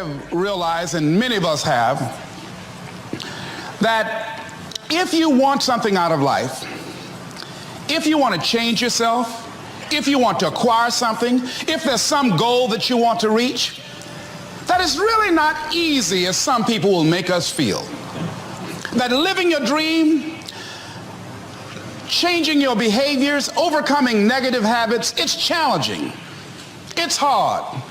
have realized, and many of us have, that if you want something out of life, if you want to change yourself, if you want to acquire something, if there's some goal that you want to reach, that is really not easy as some people will make us feel. That living your dream, changing your behaviors, overcoming negative habits, it's challenging. It's hard.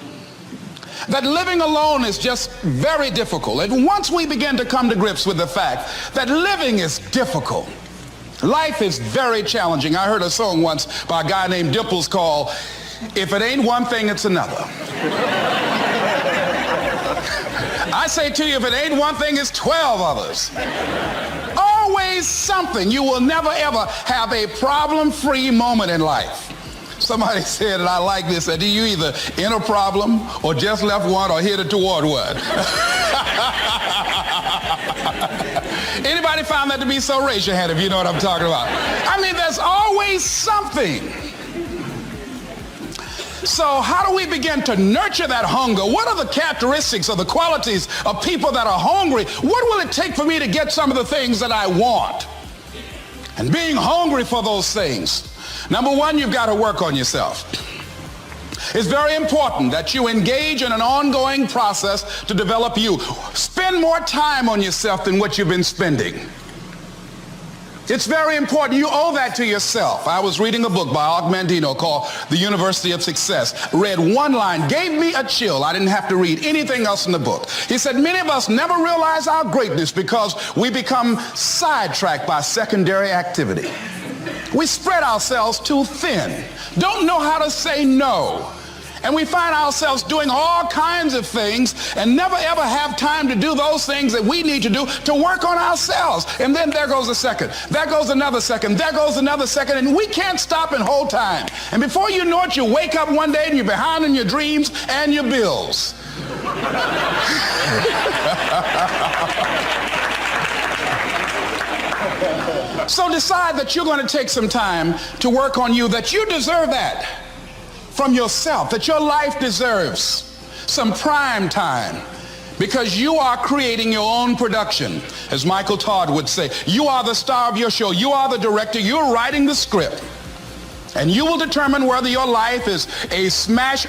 That living alone is just very difficult. And once we begin to come to grips with the fact that living is difficult, life is very challenging. I heard a song once by a guy named Dimples called, "If it ain't one thing, it's another." I say to you, if it ain't one thing, it's 12 others. Always something. You will never ever have a problem-free moment in life. Somebody said, and I like this, that you either in a problem or just left one or headed toward one. Anybody found that to be so? Raise your hand if you know what I'm talking about. I mean, there's always something. So how do we begin to nurture that hunger? What are the characteristics or the qualities of people that are hungry? What will it take for me to get some of the things that I want? And being hungry for those things. Number one, you've got to work on yourself. It's very important that you engage in an ongoing process to develop you. Spend more time on yourself than what you've been spending. It's very important. You owe that to yourself. I was reading a book by Og Mandino called The University of Success. Read one line, gave me a chill. I didn't have to read anything else in the book. He said, many of us never realize our greatness because we become sidetracked by secondary activity. We spread ourselves too thin, don't know how to say no. And we find ourselves doing all kinds of things and never ever have time to do those things that we need to do to work on ourselves. And then there goes a second, there goes another second, there goes another second, and we can't stop and hold time. And before you know it, you wake up one day and you're behind in your dreams and your bills. So decide that you're going to take some time to work on you, that you deserve that from yourself, that your life deserves some prime time because you are creating your own production. As Michael Todd would say, you are the star of your show. You are the director. You're writing the script. And you will determine whether your life is a smash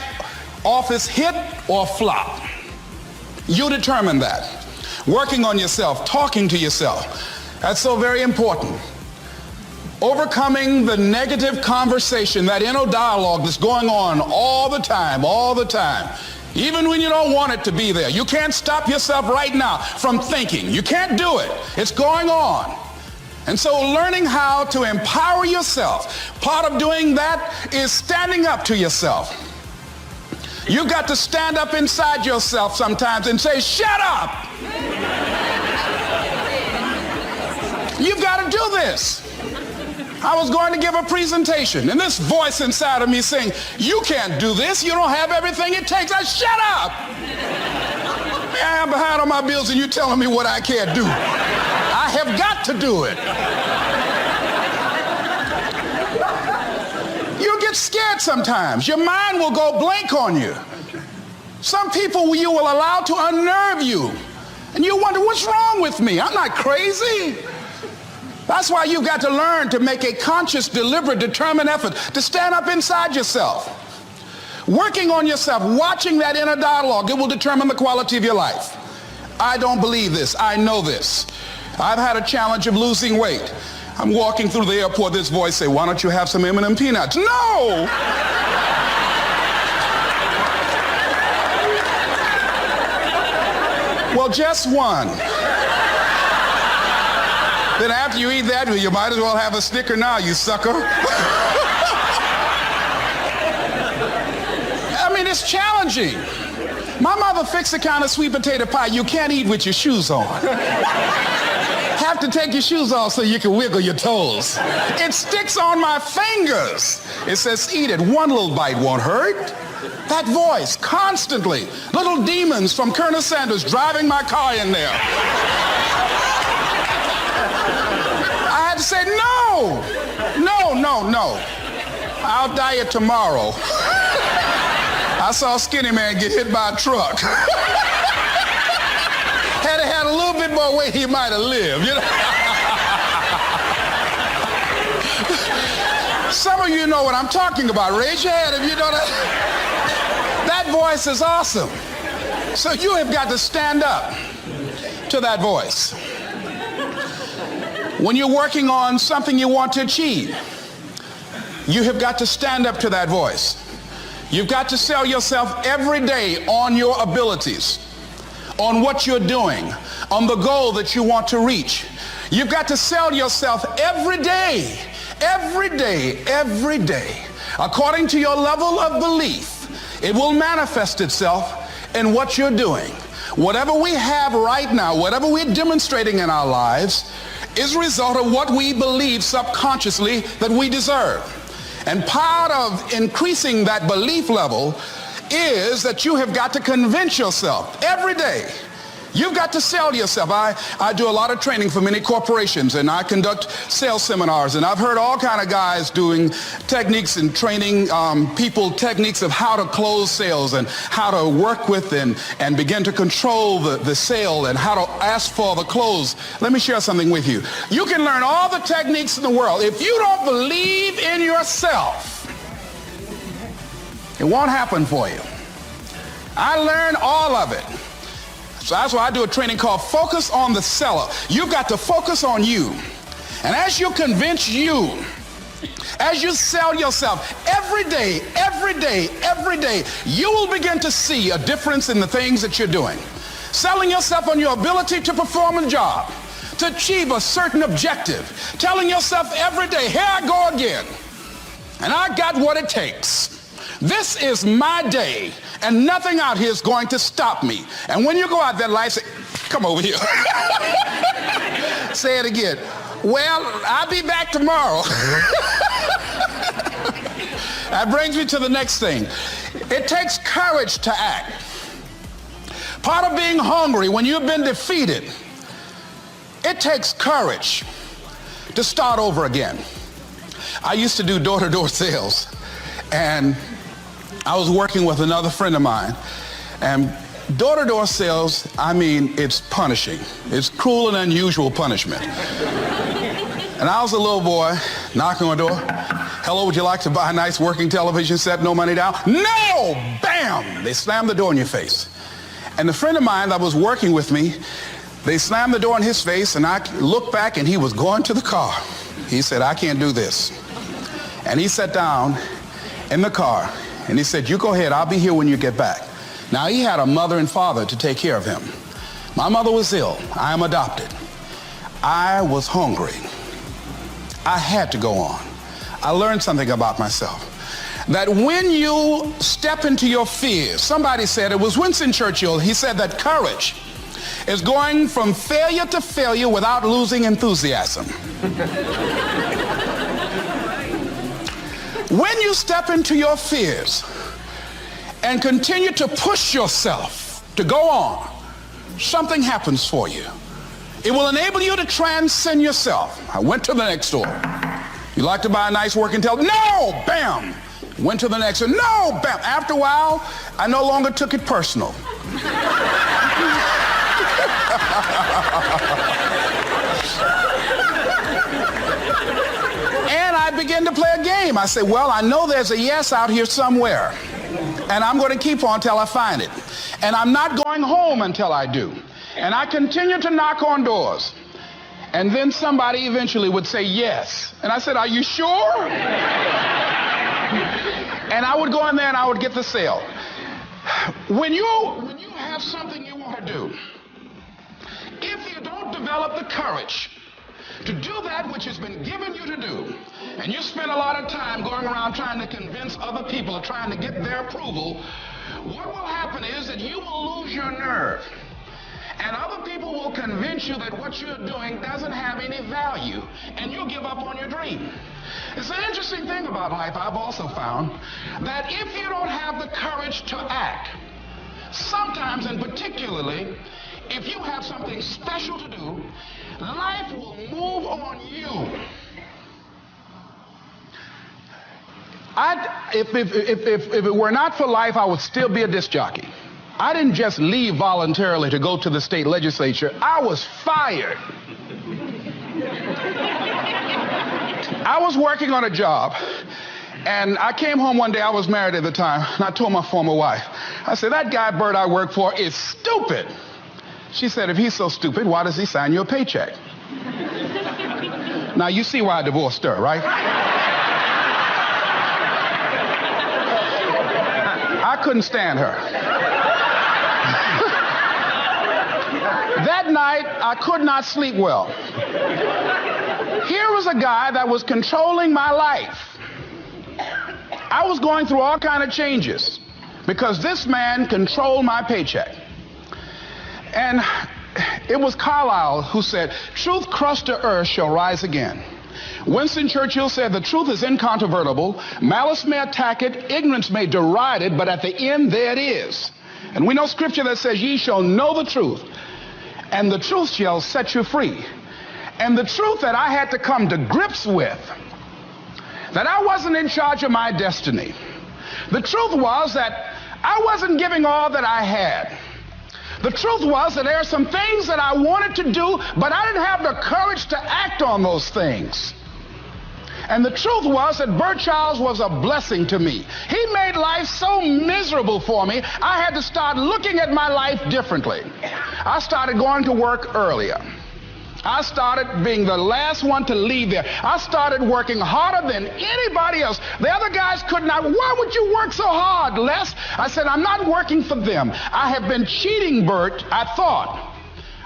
office hit or flop. You determine that. Working on yourself, talking to yourself. That's so very important. Overcoming the negative conversation, that inner dialogue that's going on all the time, even when you don't want it to be there. You can't stop yourself right now from thinking. You can't do it. It's going on. And so learning how to empower yourself, part of doing that is standing up to yourself. You've got to stand up inside yourself sometimes and say, shut up! You've got to do this. I was going to give a presentation, and this voice inside of me saying, you can't do this. You don't have everything it takes. Shut up! I'm behind on my bills, and you're telling me what I can't do. I have got to do it. You get scared sometimes. Your mind will go blank on you. Some people you will allow to unnerve you, and you wonder, what's wrong with me? I'm not crazy. That's why you've got to learn to make a conscious, deliberate, determined effort to stand up inside yourself. Working on yourself, watching that inner dialogue, it will determine the quality of your life. I don't believe this. I know this. I've had a challenge of losing weight. I'm walking through the airport, this voice say, why don't you have some M&M peanuts? No! Well, just one. Then after you eat that, you might as well have a Snicker now, you sucker. I mean, it's challenging. My mother fixed the kind of sweet potato pie you can't eat with your shoes on. Have to take your shoes off so you can wiggle your toes. It sticks on my fingers. It says, eat it. One little bite won't hurt. That voice, constantly. Little demons from Colonel Sanders driving my car in there. I had to say, no. I'll diet tomorrow. I saw a skinny man get hit by a truck. Had he had a little bit more weight, he might have lived, you know. Some of you know what I'm talking about. Raise your hand if you know that. That voice is awesome. So you have got to stand up to that voice. When you're working on something you want to achieve, you have got to stand up to that voice. You've got to sell yourself every day on your abilities, on what you're doing, on the goal that you want to reach. You've got to sell yourself every day, every day, every day. According to your level of belief, it will manifest itself in what you're doing. Whatever we have right now, whatever we're demonstrating in our lives, is a result of what we believe subconsciously that we deserve. And part of increasing that belief level is that you have got to convince yourself every day. You've got to sell yourself. I do a lot of training for many corporations, and I conduct sales seminars, and I've heard all kind of guys doing techniques and training people techniques of how to close sales and how to work with and begin to control the sale and how to ask for the close. Let me share something with you. You can learn all the techniques in the world. If you don't believe in yourself, it won't happen for you. I learned all of it. So that's why I do a training called Focus on the Seller. You've got to focus on you. And as you convince you, as you sell yourself every day, every day, every day, you will begin to see a difference in the things that you're doing. Selling yourself on your ability to perform a job, to achieve a certain objective. Telling yourself every day, here I go again. And I got what it takes. This is my day, and nothing out here is going to stop me. And when you go out there, life say, come over here. Say it again. Well, I'll be back tomorrow. That brings me to the next thing. It takes courage to act. Part of being hungry when you've been defeated, it takes courage to start over again. I used to do door-to-door sales, and I was working with another friend of mine, and door-to-door sales, I mean, it's punishing. It's cruel and unusual punishment. And I was a little boy knocking on the door. Hello, would you like to buy a nice working television set? No money down? No! Bam! They slammed the door in your face. And the friend of mine that was working with me, they slammed the door in his face, and I looked back, and he was going to the car. He said, I can't do this. And he sat down in the car, and he said, you go ahead, I'll be here when you get back. Now, he had a mother and father to take care of him. My mother was ill. I am adopted. I was hungry. I had to go on. I learned something about myself. That when you step into your fears, somebody said, it was Winston Churchill, he said that courage is going from failure to failure without losing enthusiasm. When you step into your fears and continue to push yourself to go on, something happens for you. It will enable you to transcend yourself. I went to the next store. You like to buy a nice working television? No! Bam! Went to the next one. No! Bam! After a while, I no longer took it personal. And I began to play a game. I said, well, I know there's a yes out here somewhere, and I'm going to keep on until I find it. And I'm not going home until I do. And I continued to knock on doors. And then somebody eventually would say yes. And I said, are you sure? And I would go in there and I would get the sale. When you have something you want to do, if you don't develop the courage to do that which has been given you to do, and you spend a lot of time going around trying to convince other people or trying to get their approval, what will happen is that you will lose your nerve. And other people will convince you that what you're doing doesn't have any value, and you'll give up on your dream. It's an interesting thing about life, I've also found, that if you don't have the courage to act, sometimes and particularly, if you have something special to do, life will move on you. If it were not for life, I would still be a disc jockey. I didn't just leave voluntarily to go to the state legislature. I was fired. I was working on a job, and I came home one day. I was married at the time, and I told my former wife, I said, that guy Bert I work for is stupid. She said, if he's so stupid, why does he sign you a paycheck? Now, you see why I divorced her, right? I couldn't stand her. That night, I could not sleep well. Here was a guy that was controlling my life. I was going through all kinds of changes because this man controlled my paycheck. And it was Carlyle who said, truth crushed to earth shall rise again. Winston Churchill said, the truth is incontrovertible. Malice may attack it, ignorance may deride it, but at the end there it is. And we know scripture that says, ye shall know the truth, and the truth shall set you free. And the truth that I had to come to grips with, that I wasn't in charge of my destiny. The truth was that I wasn't giving all that I had. The truth was that there are some things that I wanted to do, but I didn't have the courage to act on those things. And the truth was that Bert Childs was a blessing to me. He made life so miserable for me, I had to start looking at my life differently. I started going to work earlier. I started being the last one to leave there. I started working harder than anybody else. The other guys could not. Why would you work so hard, Les? I said, I'm not working for them. I have been cheating, Bert, I thought.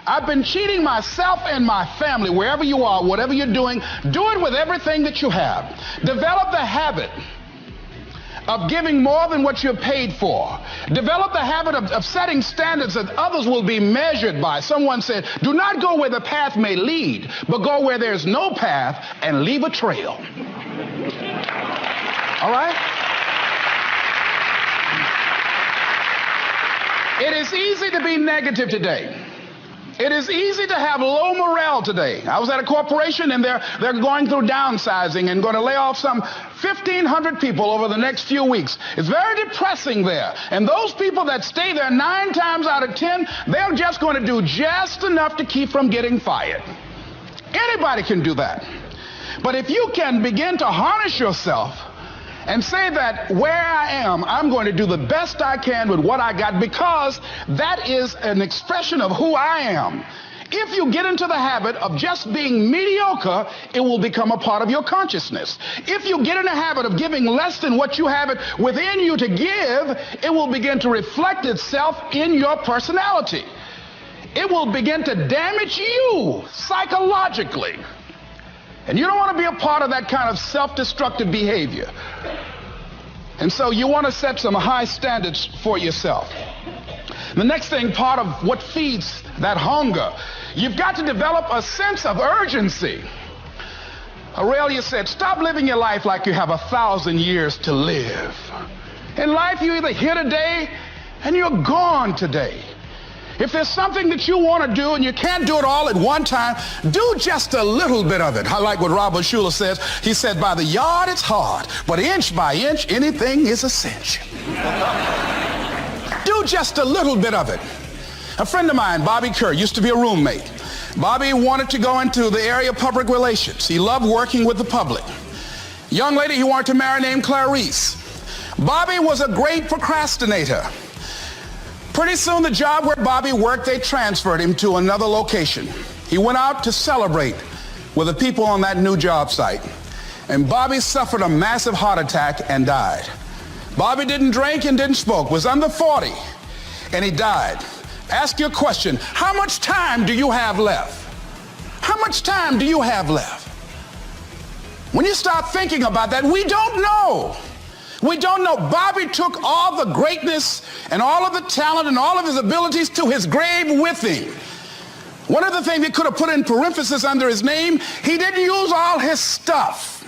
I've been cheating myself and my family. Wherever you are, whatever you're doing, do it with everything that you have. Develop the habit of giving more than what you're paid for. Develop the habit of setting standards that others will be measured by. Someone said, do not go where the path may lead, but go where there's no path and leave a trail. All right? It is easy to be negative today. It is easy to have low morale today. I was at a corporation and they're going through downsizing and going to lay off some 1,500 people over the next few weeks. It's very depressing there. And those people that stay there 9 times out of 10, they're just going to do just enough to keep from getting fired. Anybody can do that. But if you can begin to harness yourself and say that where I am, I'm going to do the best I can with what I got, because that is an expression of who I am. If you get into the habit of just being mediocre, it will become a part of your consciousness. If you get in the habit of giving less than what you have it within you to give, it will begin to reflect itself in your personality. It will begin to damage you psychologically. And you don't want to be a part of that kind of self-destructive behavior. And so you want to set some high standards for yourself. The next thing, part of what feeds that hunger, you've got to develop a sense of urgency. Aurelia said, stop living your life like you have 1,000 years to live. In life, you're either here today and you're gone today. If there's something that you want to do and you can't do it all at one time, do just a little bit of it. I like what Robert Schuller says. He said, by the yard it's hard, but inch by inch, anything is a cinch. Do just a little bit of it. A friend of mine, Bobby Kerr, used to be a roommate. Bobby wanted to go into the area of public relations. He loved working with the public. Young lady he wanted to marry named Clarice. Bobby was a great procrastinator. Pretty soon the job where Bobby worked, they transferred him to another location. He went out to celebrate with the people on that new job site. And Bobby suffered a massive heart attack and died. Bobby didn't drink and didn't smoke, was under 40, and he died. Ask your question, how much time do you have left? How much time do you have left? When you start thinking about that, we don't know. We don't know. Bobby took all the greatness and all of the talent and all of his abilities to his grave with him. One of the things he could have put in parenthesis under his name, he didn't use all his stuff.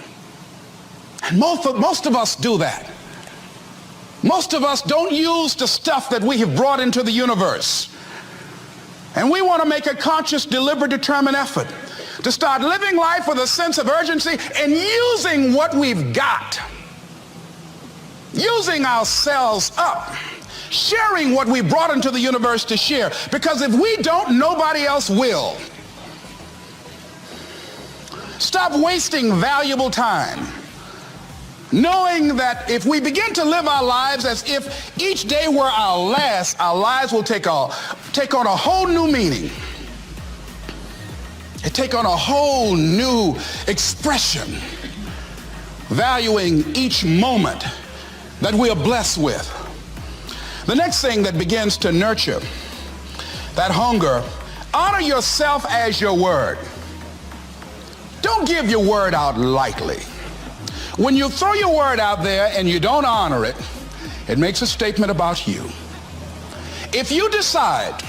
And most of us do that. Most of us don't use the stuff that we have brought into the universe. And we want to make a conscious, deliberate, determined effort to start living life with a sense of urgency and using what we've got. using ourselves up, sharing what we brought into the universe to share. Because if we don't, nobody else will. Stop wasting valuable time, knowing that if we begin to live our lives as if each day were our last, our lives will take on a whole new meaning. It take on a whole new expression, valuing each moment that we are blessed with. The next thing that begins to nurture that hunger, honor yourself as your word. Don't give your word out lightly. When you throw your word out there and you don't honor it, it makes a statement about you. If you decide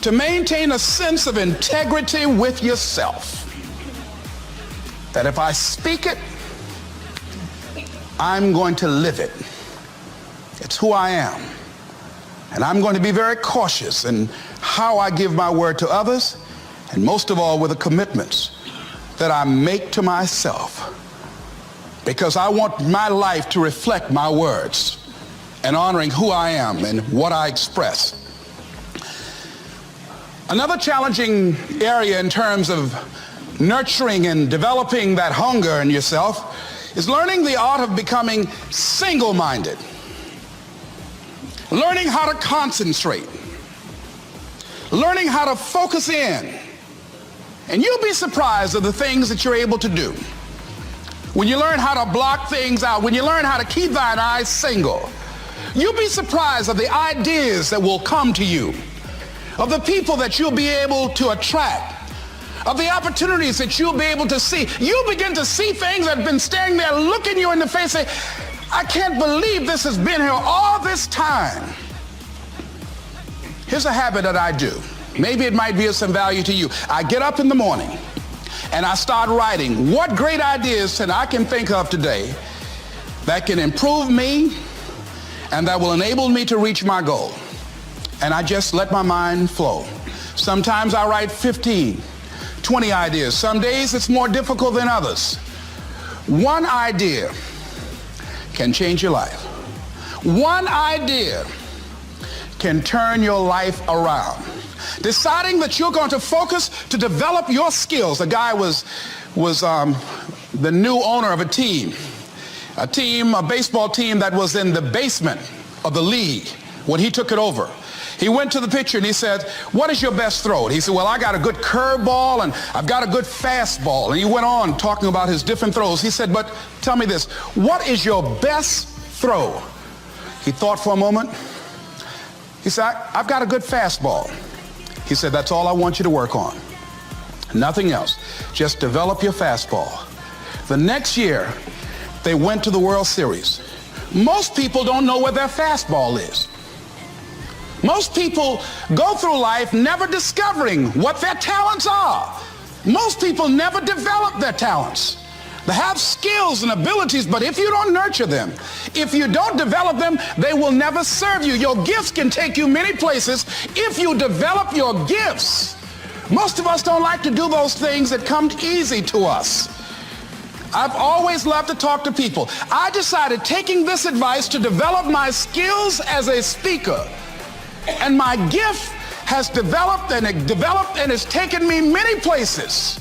to maintain a sense of integrity with yourself, that if I speak it, I'm going to live it. It's who I am. And I'm going to be very cautious in how I give my word to others, and most of all with the commitments that I make to myself, because I want my life to reflect my words and honoring who I am and what I express. Another challenging area in terms of nurturing and developing that hunger in yourself is learning the art of becoming single-minded, learning how to concentrate, learning how to focus in. And you'll be surprised at the things that you're able to do. When you learn how to block things out, when you learn how to keep thine eyes single, you'll be surprised at the ideas that will come to you, of the people that you'll be able to attract, of the opportunities that you'll be able to see. You'll begin to see things that have been standing there looking you in the face and say, I can't believe this has been here all this time. Here's a habit that I do. Maybe it might be of some value to you. I get up in the morning and I start writing what great ideas that I can think of today that can improve me and that will enable me to reach my goal. And I just let my mind flow. Sometimes I write 15, 20 ideas. Some days it's more difficult than others. One idea can change your life. One idea can turn your life around. Deciding that you're going to focus to develop your skills. A guy was the new owner of a baseball team that was in the basement of the league when he took it over. He went to the pitcher and he said, what is your best throw? And he said, well, I got a good curveball and I've got a good fastball. And he went on talking about his different throws. He said, but tell me this, what is your best throw? He thought for a moment. He said, I've got a good fastball. He said, that's all I want you to work on. Nothing else. Just develop your fastball. The next year, they went to the World Series. Most people don't know where their fastball is. Most people go through life never discovering what their talents are. Most people never develop their talents. They have skills and abilities, but if you don't nurture them, if you don't develop them, they will never serve you. Your gifts can take you many places if you develop your gifts. Most of us don't like to do those things that come easy to us. I've always loved to talk to people. I decided, taking this advice, to develop my skills as a speaker. And my gift has developed and it's taken me many places.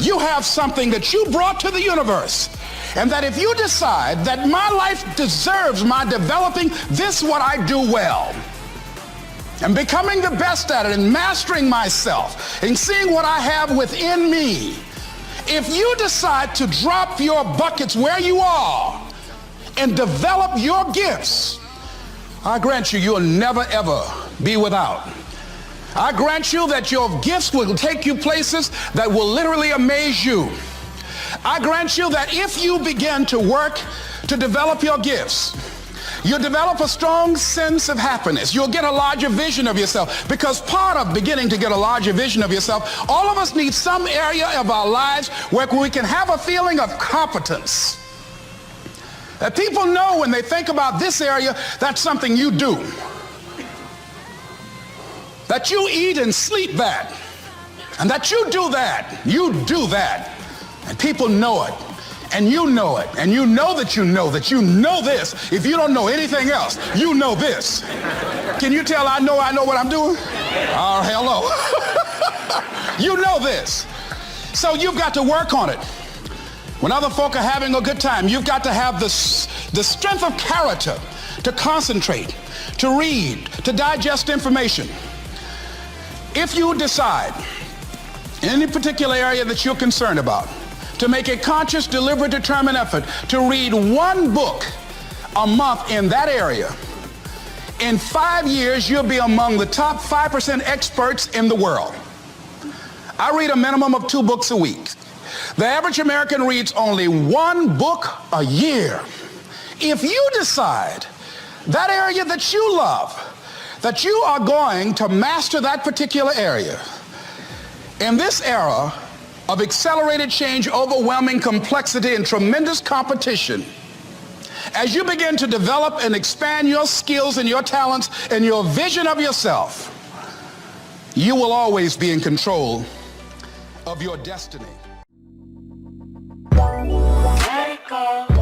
You have something that you brought to the universe, and that if you decide that my life deserves my developing this, what I do well, and becoming the best at it, and mastering myself, and seeing what I have within me, if you decide to drop your buckets where you are and develop your gifts, I grant you, you'll never ever be without. I grant you that your gifts will take you places that will literally amaze you. I grant you that if you begin to work to develop your gifts, you'll develop a strong sense of happiness. You'll get a larger vision of yourself, because part of beginning to get a larger vision of yourself, all of us need some area of our lives where we can have a feeling of competence. That people know when they think about this area, that's something you do. That you eat and sleep that, and that you do that, and people know it, And you know it. And you know that you know that you know this. If you don't know anything else, you know this. Can you tell I know what I'm doing? Oh, hello. You know this. So you've got to work on it. When other folk are having a good time, you've got to have the strength of character to concentrate, to read, to digest information. If you decide in any particular area that you're concerned about, to make a conscious, deliberate, determined effort to read one book a month in that area, in 5 years, you'll be among the top 5% experts in the world. I read a minimum of 2 books a week. The average American reads only 1 book a year. If you decide that area that you love, that you are going to master that particular area, in this era of accelerated change, overwhelming complexity, and tremendous competition, as you begin to develop and expand your skills and your talents and your vision of yourself, you will always be in control of your destiny. Let it go.